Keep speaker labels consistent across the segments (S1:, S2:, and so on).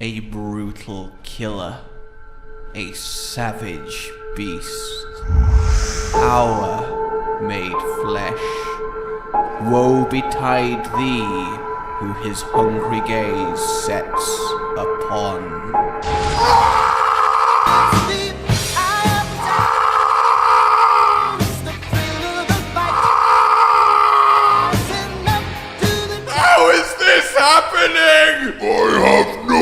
S1: a brutal killer, a savage beast, power made flesh. Woe betide thee, who his hungry gaze sets upon.
S2: How is this happening? I have no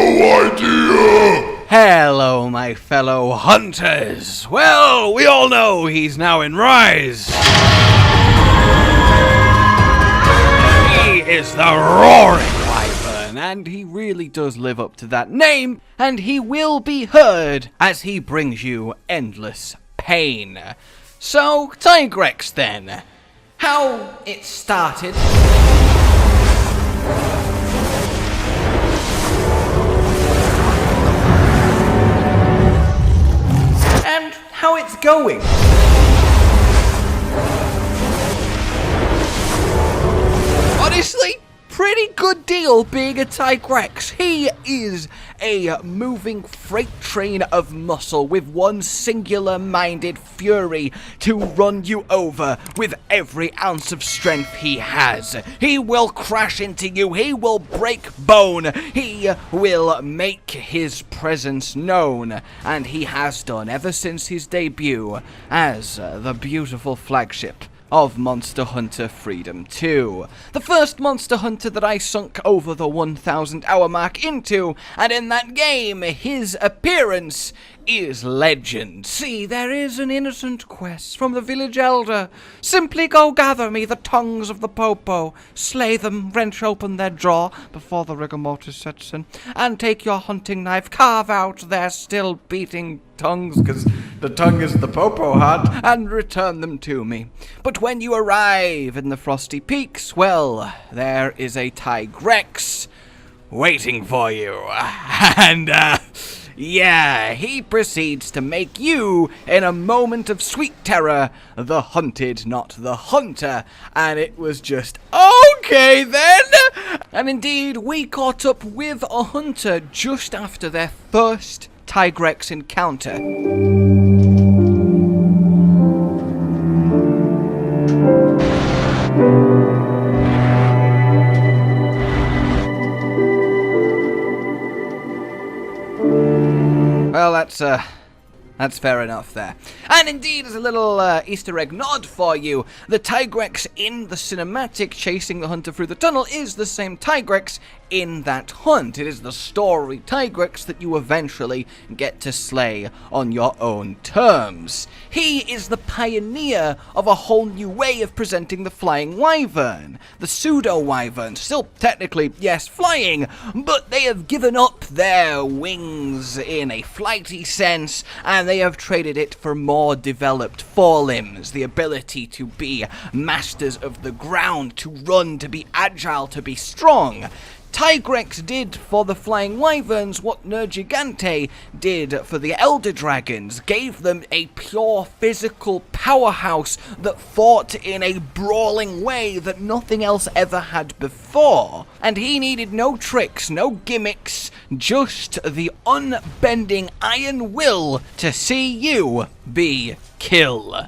S2: idea.
S1: Hello, my fellow hunters. Well, we all know he's now in Rise. He is the roaring Wyvern, and he really does live up to that name, and he will be heard as he brings you endless pain. So, Tigrex then. How it started. And how it's going. Honestly, pretty good deal being a Tigrex. He is a moving freight train of muscle with one singular-minded fury to run you over with every ounce of strength he has. He will crash into you, he will break bone, he will make his presence known, and he has done ever since his debut as the beautiful flagship of Monster Hunter Freedom 2. The first Monster Hunter that I sunk over the 1,000 hour mark into, and in that game, his appearance is legend. See, there is an innocent quest from the village elder. Simply go gather me the tongues of the popo, slay them, wrench open their jaw before the rigor mortis sets in, and take your hunting knife, carve out their still beating tongues, because the tongue is the popo heart, and return them to me. But when you arrive in the Frosty Peaks, well, there is a Tigrex waiting for you. And, yeah, he proceeds to make you, in a moment of sweet terror, the hunted, not the hunter. And it was just, okay then! And indeed, we caught up with a hunter just after their first Tigrex encounter. Well, that's fair enough there. And indeed, as a little Easter egg nod for you, the Tigrex in the cinematic chasing the hunter through the tunnel is the same Tigrex in that hunt. It is the story Tigrex that you eventually get to slay on your own terms. He is the pioneer of a whole new way of presenting the flying wyvern. The pseudo-wyvern, still technically, yes, flying, but they have given up their wings in a flighty sense, and they have traded it for more developed forelimbs, the ability to be masters of the ground, to run, to be agile, to be strong. Tigrex did for the flying wyverns what Nergigante did for the elder dragons, gave them a pure physical powerhouse that fought in a brawling way that nothing else ever had before. And he needed no tricks, no gimmicks, just the unbending iron will to see you be killed.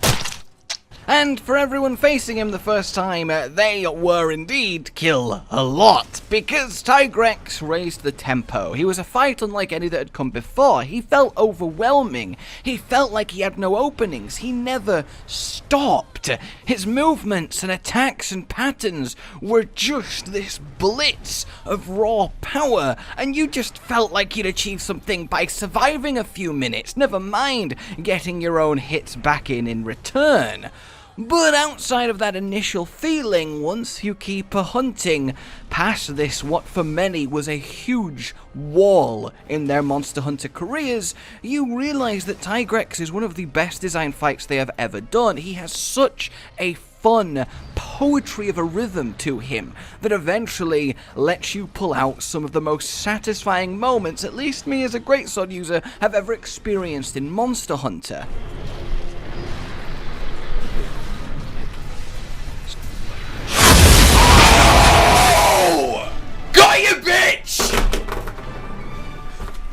S1: And for everyone facing him the first time, they were indeed kill a lot, because Tigrex raised the tempo. He was a fight unlike any that had come before. He felt overwhelming. He felt like he had no openings. He never stopped. His movements and attacks and patterns were just this blitz of raw power, and you just felt like you'd achieved something by surviving a few minutes, never mind getting your own hits back in return. But outside of that initial feeling, once you keep hunting past this, what for many was a huge wall in their Monster Hunter careers, you realize that Tigrex is one of the best design fights they have ever done. He has such a fun poetry of a rhythm to him that eventually lets you pull out some of the most satisfying moments, at least me as a greatsword user, have ever experienced in Monster Hunter.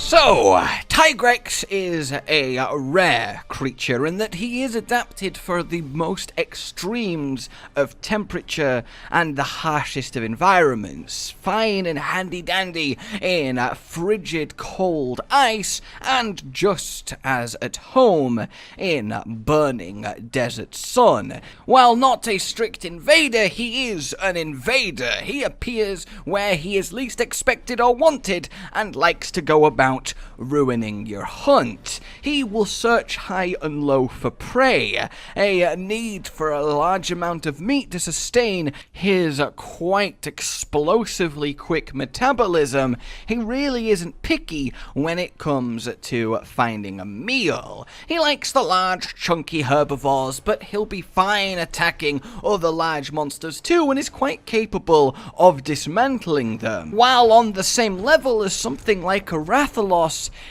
S1: So, Tigrex is a rare creature in that he is adapted for the most extremes of temperature and the harshest of environments. Fine and handy-dandy in frigid cold ice, and just as at home in burning desert sun. While not a strict invader, he is an invader. He appears where he is least expected or wanted, and likes to go about ruining your hunt. He will search high and low for prey, a need for a large amount of meat to sustain his quite explosively quick metabolism. He really isn't picky when it comes to finding a meal. He likes the large, chunky herbivores, but he'll be fine attacking other large monsters too, and is quite capable of dismantling them. While on the same level as something like a Rathalos,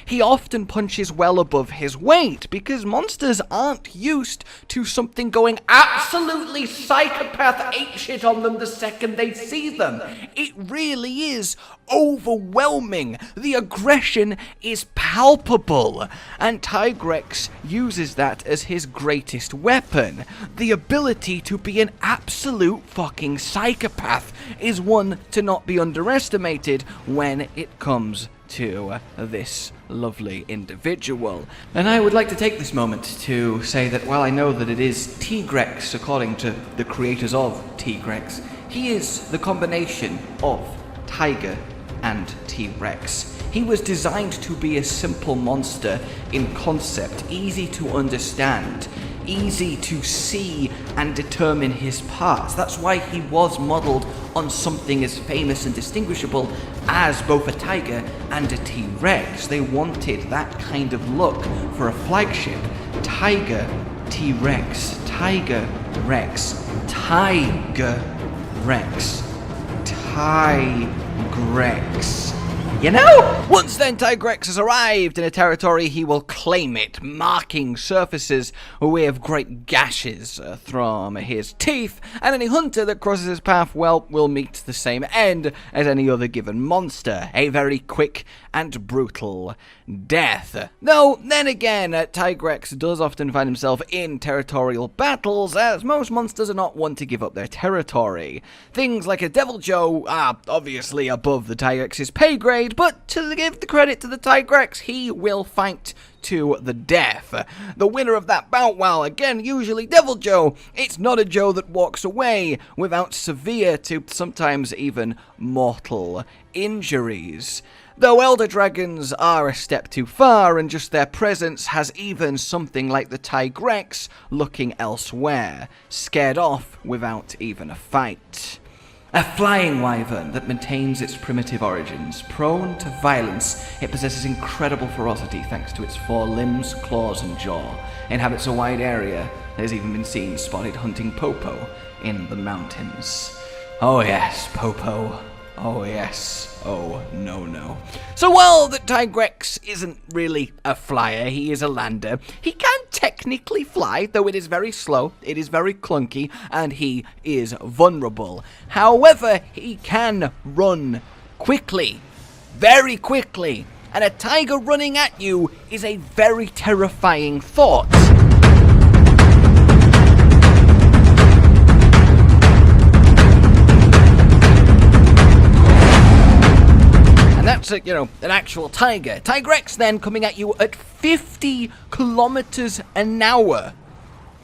S1: he often punches well above his weight, because monsters aren't used to something going absolutely psychopath apeshit on them the second they see them. It really is overwhelming. The aggression is palpable, and Tigrex uses that as his greatest weapon. The ability to be an absolute fucking psychopath is one to not be underestimated when it comes to this lovely individual. And I would like to take this moment to say that while I know that it is Tigrex according to the creators of Tigrex, he is the combination of tiger and T-Rex. He was designed to be a simple monster in concept, easy to understand, easy to see and determine his parts. That's why he was modeled on something as famous and distinguishable as both a tiger and a T-Rex. They wanted that kind of look for a flagship. Tiger, T-Rex, Tiger, Rex, Tiger, Rex, Tigrex. You know? Once then Tigrex has arrived in a territory, he will claim it, marking surfaces with great gashes from his teeth, and any hunter that crosses his path, well, will meet the same end as any other given monster, a very quick and brutal death. Though, then again, Tigrex does often find himself in territorial battles, as most monsters are not one to give up their territory. Things like a Deviljho are obviously above the Tigrex's pay grade, but to give the credit to the Tigrex, he will fight to the death. The winner of that bout, while again usually Deviljho, it's not a Joe that walks away without severe to sometimes even mortal injuries. Though Elder Dragons are a step too far, and just their presence has even something like the Tigrex looking elsewhere, scared off without even a fight. A flying wyvern that maintains its primitive origins. Prone to violence, it possesses incredible ferocity thanks to its 4 limbs, claws and jaw. Inhabits a wide area. It has even been seen spotted hunting Popo in the mountains. Oh yes, Popo. Oh yes. Oh, no. So while the Tigrex isn't really a flyer, he is a lander. He can technically fly, though it is very slow, it is very clunky, and he is vulnerable. However, he can run quickly, very quickly, and a tiger running at you is a very terrifying thought. That's an actual tiger. Tigrex then coming at you at 50 kilometers an hour,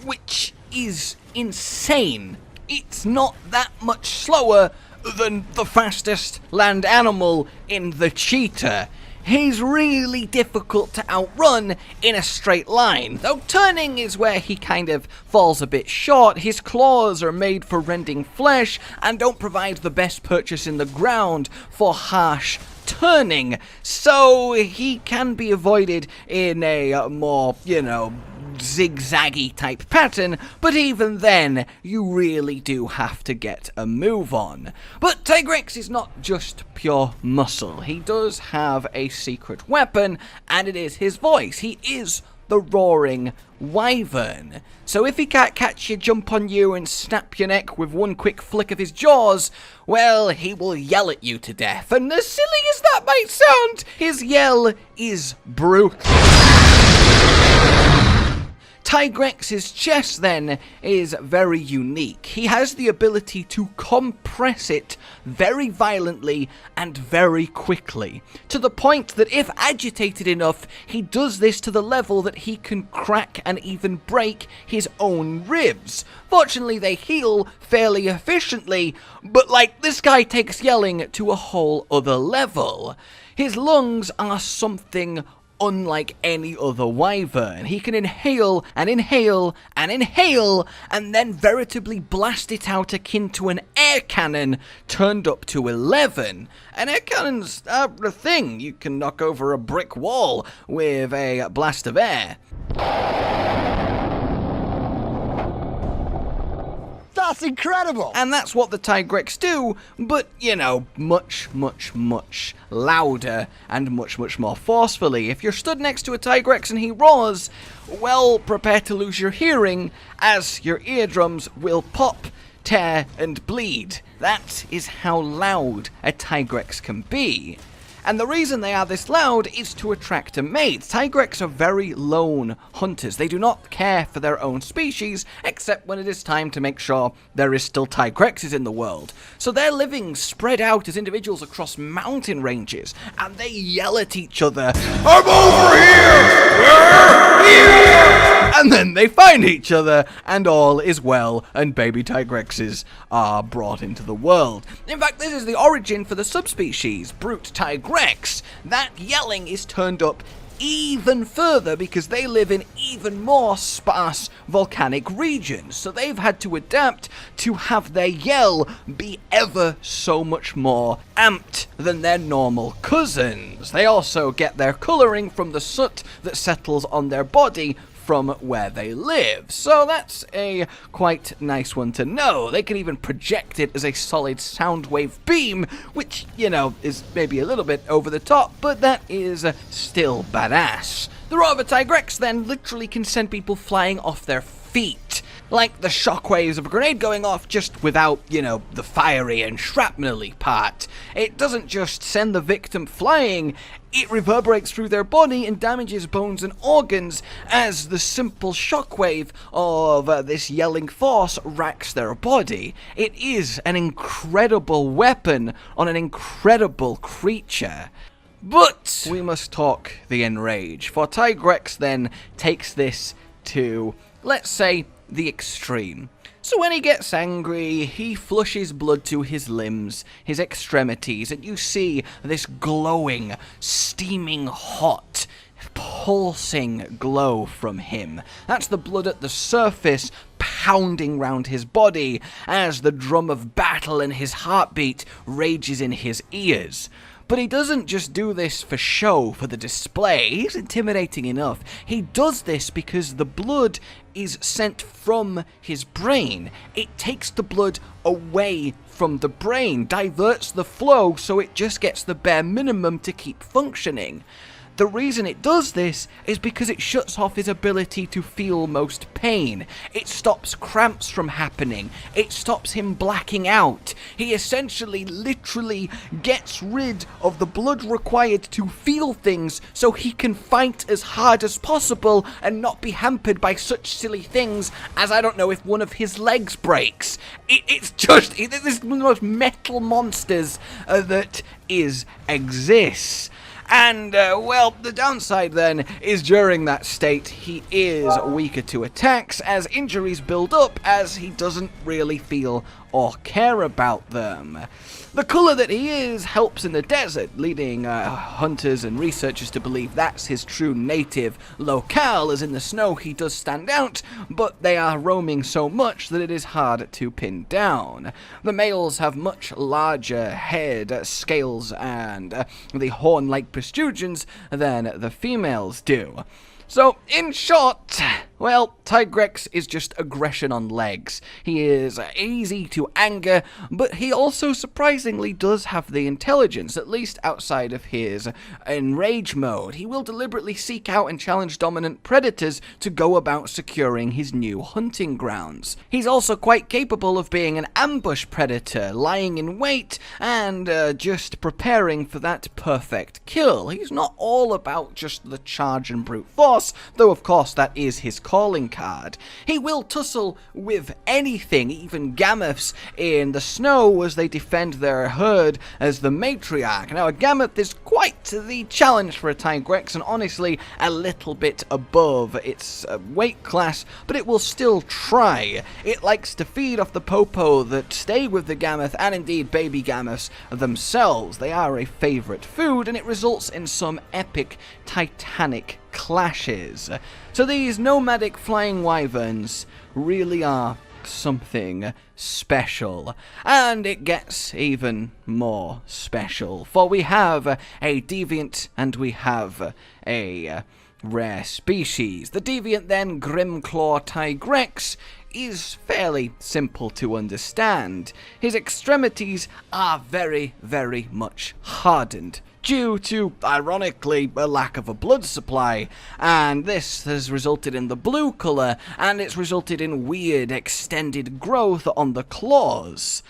S1: which is insane. It's not that much slower than the fastest land animal in the cheetah. He's really difficult to outrun in a straight line, though turning is where he kind of falls a bit short. His claws are made for rending flesh and don't provide the best purchase in the ground for harsh turning, so he can be avoided in a more, zigzaggy type pattern, but even then, you really do have to get a move on. But Tigrex is not just pure muscle. He does have a secret weapon, and it is his voice. He is the roaring Wyvern. So if he can't catch you, jump on you, and snap your neck with one quick flick of his jaws, well, he will yell at you to death. And as silly as that might sound, his yell is brutal. Tigrex's chest, then, is very unique. He has the ability to compress it very violently and very quickly, to the point that if agitated enough, he does this to the level that he can crack and even break his own ribs. Fortunately, they heal fairly efficiently, but this guy takes yelling to a whole other level. His lungs are something unlike any other wyvern. He can inhale and inhale and inhale and then veritably blast it out akin to an air cannon turned up to 11. And air cannons are a thing. You can knock over a brick wall with a blast of air.
S3: That's incredible!
S1: And that's what the Tigrex do, but, much, much, much louder and much, much more forcefully. If you're stood next to a Tigrex and he roars, well, prepare to lose your hearing, as your eardrums will pop, tear, and bleed. That is how loud a Tigrex can be. And the reason they are this loud is to attract a mate. Tigrex are very lone hunters. They do not care for their own species, except when it is time to make sure there is still Tigrexes in the world. So they're living spread out as individuals across mountain ranges, and they yell at each other, "I'm over here! We're here!" And then they find each other, and all is well, and baby Tigrexes are brought into the world. In fact, this is the origin for the subspecies, Brute Tigrex. That yelling is turned up even further because they live in even more sparse volcanic regions, so they've had to adapt to have their yell be ever so much more amped than their normal cousins. They also get their colouring from the soot that settles on their body from where they live. So that's a quite nice one to know. They can even project it as a solid sound wave beam, which, is maybe a little bit over the top, but that is still badass. The roar of a Tigrex then literally can send people flying off their feet, like the shockwaves of a grenade going off, just without, the fiery and shrapnel-y part. It doesn't just send the victim flying, it reverberates through their body and damages bones and organs as the simple shockwave of this yelling force racks their body. It is an incredible weapon on an incredible creature. But we must talk the enrage, for Tigrex then takes this to, let's say, the extreme. So when he gets angry, he flushes blood to his limbs, his extremities, and you see this glowing, steaming hot, pulsing glow from him. That's the blood at the surface pounding round his body as the drum of battle and his heartbeat rages in his ears. But he doesn't just do this for show, for the display. He's intimidating enough. He does this because the blood is sent from his brain. It takes the blood away from the brain, diverts the flow so it just gets the bare minimum to keep functioning. The reason it does this is because it shuts off his ability to feel most pain. It stops cramps from happening. It stops him blacking out. He essentially, literally gets rid of the blood required to feel things so he can fight as hard as possible and not be hampered by such silly things as, I don't know, if one of his legs breaks. It's just, this is one of the most metal monsters that exists. And, well, the downside then is during that state, he is weaker to attacks as injuries build up as he doesn't really feel or care about them. The colour that he is helps in the desert, leading hunters and researchers to believe that's his true native locale, as in the snow he does stand out, but they are roaming so much that it is hard to pin down. The males have much larger head, scales, and the horn-like protrusions than the females do. So, in short, Well, Tigrex is just aggression on legs. He is easy to anger, but he also surprisingly does have the intelligence, at least outside of his enrage mode. He will deliberately seek out and challenge dominant predators to go about securing his new hunting grounds. He's also quite capable of being an ambush predator, lying in wait and just preparing for that perfect kill. He's not all about just the charge and brute force, though of course that is his calling card. He will tussle with anything, even gammoths in the snow as they defend their herd as the matriarch. Now, a gammoth is quite the challenge for a Tigrex, and honestly a little bit above its weight class, but it will still try. It likes to feed off the popo that stay with the gammoth, and indeed baby gammoths themselves. They are a favourite food, and it results in some epic titanic clashes. So these nomadic flying wyverns really are something special, and it gets even more special, for we have a deviant and we have a rare species. The deviant then, Grimclaw Tigrex, is fairly simple to understand. His extremities are very, very much hardened, due to, ironically, a lack of a blood supply, and this has resulted in the blue colour, and it's resulted in weird extended growth on the claws.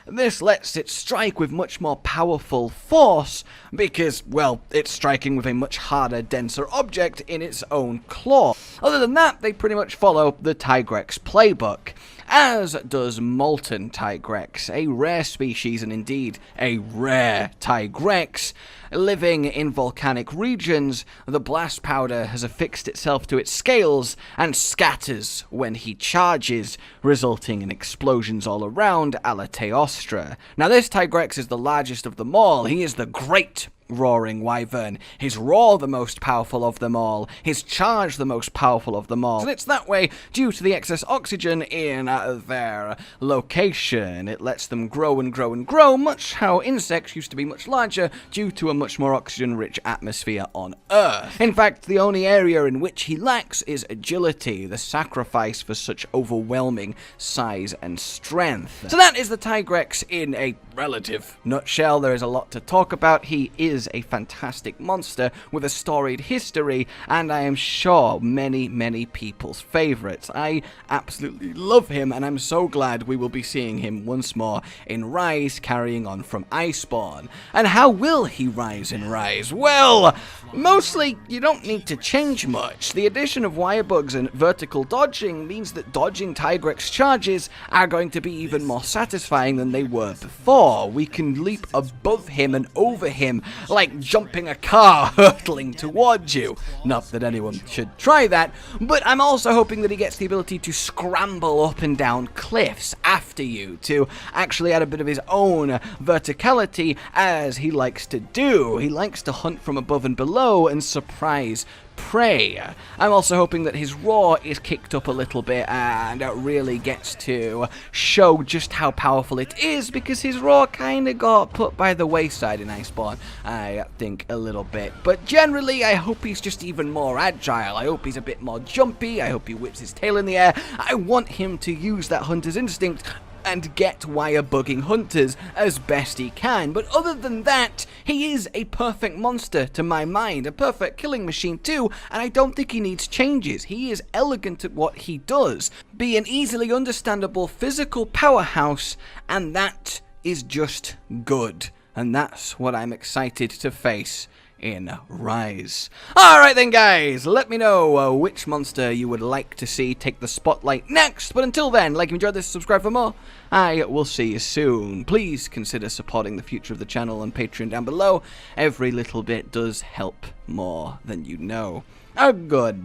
S1: This lets it strike with much more powerful force because, well, it's striking with a much harder, denser object in its own claw. Other than that, they pretty much follow the Tigrex playbook, as does Molten Tigrex, a rare species and indeed a rare Tigrex. Living in volcanic regions, the blast powder has affixed itself to its scales and scatters when he charges, resulting in explosions all around a la Teostra. Now this Tigrex is the largest of them all. He is the great roaring wyvern, his roar the most powerful of them all, his charge the most powerful of them all. And it's that way due to the excess oxygen in their location. It lets them grow and grow and grow, much how insects used to be much larger due to a much more oxygen-rich atmosphere on Earth. In fact, the only area in which he lacks is agility, the sacrifice for such overwhelming size and strength. So that is the Tigrex in a relative nutshell. There is a lot to talk about. He is a fantastic monster with a storied history, and I am sure many, many people's favorites. I absolutely love him, and I'm so glad we will be seeing him once more in Rise, carrying on from Iceborne. And how will he rise in Rise? Well, mostly you don't need to change much. The addition of Wirebugs and vertical dodging means that dodging Tigrex charges are going to be even more satisfying than they were before. We can leap above him and over him like jumping a car hurtling towards you. Not that anyone should try that, but I'm also hoping that he gets the ability to scramble up and down cliffs after you, to actually add a bit of his own verticality, as he likes to do. He likes to hunt from above and below and surprise prey. I'm also hoping that his roar is kicked up a little bit and really gets to show just how powerful it is, because his roar kind of got put by the wayside in Iceborne, I think, a little bit. But generally, I hope he's just even more agile. I hope he's a bit more jumpy. I hope he whips his tail in the air. I want him to use that hunter's instinct and get wire-bugging hunters as best he can. But other than that, he is a perfect monster to my mind, a perfect killing machine too, and I don't think he needs changes. He is elegant at what he does, be an easily understandable physical powerhouse, and that is just good. And that's what I'm excited to face in Rise. Alright then guys, let me know which monster you would like to see take the spotlight next, but until then, like if you enjoyed this, subscribe for more. I will see you soon. Please consider supporting the future of the channel on Patreon down below. Every little bit does help more than you know. Goodbye.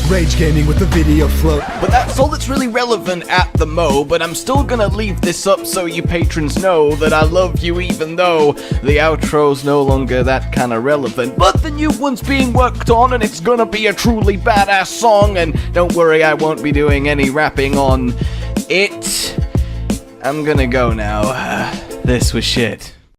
S3: Rage Gaming with the video float.
S1: But that's all that's really relevant at the mo, but I'm still gonna leave this up so you patrons know that I love you, even though the outro's no longer that kind of relevant. But the new one's being worked on, and it's gonna be a truly badass song, and don't worry, I won't be doing any rapping on it. I'm gonna go now. This was shit.